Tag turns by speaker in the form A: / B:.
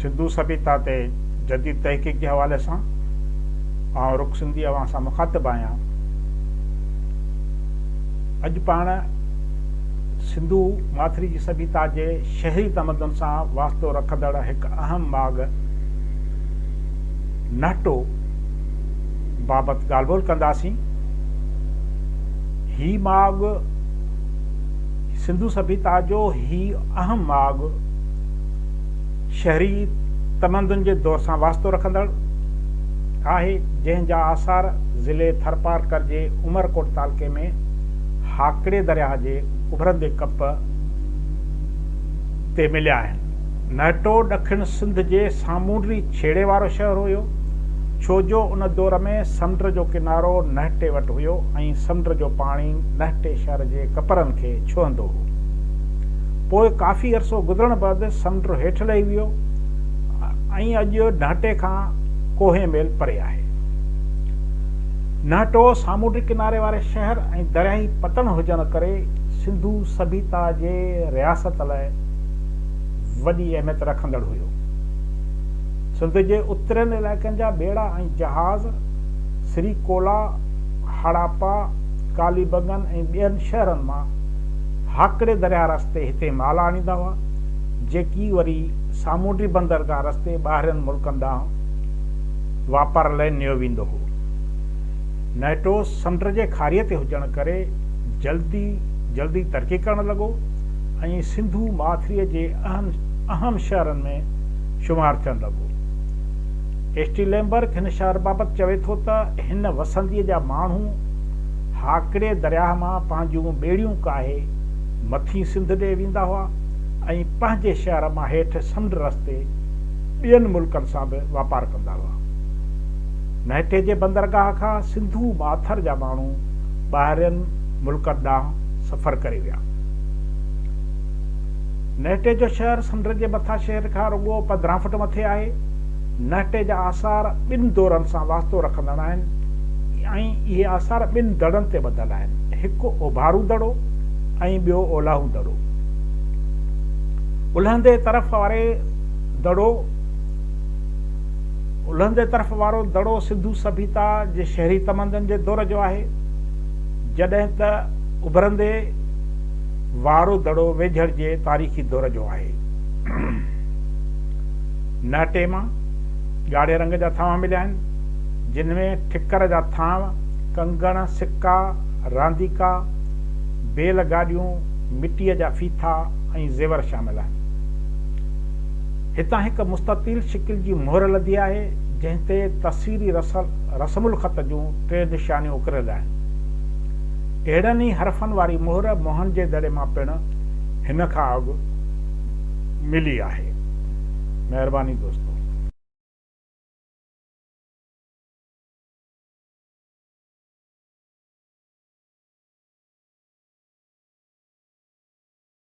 A: सिंधु सभ्यता ते जदीद तहक़ीक़ के हवाले सां रुख सिंधी अवां सां मुखातिब आहियां। अॼु पाण सिंधु माथिरी जी सभ्यता जे शहरी तमदन सां वास्तो रखंदड़ हिकु अहम माॻ नहटो बाबति ॻाल्हि ॿोल कंदासीं। ही माॻ सिंधु सभ्यता जो ही अहम माॻ शहरी तमदन जे दौर सां वास्तो रखंदड़ आहे, जंहिंजा आसार ज़िले थरपारकर जे उमरकोट तालुके में हाकड़े दरिया जे उभरंदे कप ते मिलिया आहिनि। नहटो ॾखिण सिंध जे सामूंडी छेड़े वारो शहर हुयो, छो जो उन दौर में समुंड जो किनारो नहटे वटि हुयो ऐं समुंड जो पाणी नहटे शहर जे कपरनि खे छुहंदो हो। पोइ काफ़ी अरसो गुज़रण बैदि समुंड हेठि लही वियो ऐं अॼु नहटे खां कोहे मेल परे आहे। नहटो सामूंडी किनारे वारे शहर ऐं दरियाई पतन हुजण करे सिंधु सभ्यता जे रियासत लाइ वॾी अहमियत रखंदड़ हुयो। सिंध जे उतरनि इलाइक़नि जा ॿेड़ा ऐं जहाज़ श्रीकोला, हड़ापा, कालीबंगन ऐं ॿियनि शहरनि मां हाकड़े दरिया रस्ते हिते माल आणींदा हुआ, जेकी वरी सामूंडी बंदरगाह रस्ते ॿाहिरिनि मुल्कनि ॾांहुं वापार लाइ नियो वेंदो हो। नहटो समुंड जे खारीअ ते हुजण करे जल्दी तरक़ी करण लॻो ऐं सिंधु माथिरीअ जे अहम शहरनि में शुमार थियणु लॻो। एस्टीलेम्बर्ग हिन शहर बाबति चवे थो त हिन वसंतीअ जा माण्हू हाकड़े दरिया मां पंहिंजूं ॿेड़ियूं काहे मथी सिंध ॾे वेंदा हुआ ऐं पंहिंजे शहर मां हेठि समुंड रस्ते ॿियनि मुल्कनि सां बि वापार कंदा हुआ। नहटे जे बंदरगाह खां सिंधु माथर जा माण्हू ॿाहिरिनि मुल्कनि ॾांहुं सफ़र करे विया। नहटे जो शहर समुंड जे मथां शहर खां रुॻो 15 फुट मथे आहे। नहटे जा आसार ॿिनि दौरनि सां वास्तो रखंदड़ आहिनि ऐं इहे आसार ॿिनि दड़नि ते ॿधल आहिनि, हिकु ओभारू दड़ो ऐं ॿियो ओलाहू दड़ो। उलहंदे तरफ़ वारो दड़ो सिंधु सभ्यता जे शहरी तमदन जे दौर जो आहे, जॾहिं त उभरंदे वारो दड़ो वेझड़ जे तारीख़ी दौर जो आहे। नहटे मां ॻाढ़े रंग जा थांवा मिलिया आहिनि, जिन में ठिकर जा थांव, कंगण, सिक्का, रांदीका, बेल गाॾियूं, मिटीअ जा फीथा ऐं ज़ेवर शामिल आहिनि। हितां हिकु मुस्ततील शिकिल जी मोहर लधी आहे, जंहिं ते तस्वीरी रसमुल ख़त जूं 3 निशानियूं उकरियल आहिनि। अहिड़नि ई हरफनि वारी मोहर मोहन जे दड़े मां पिणु हिन खां अॻु मिली आहे। महिरबानी दोस्तो।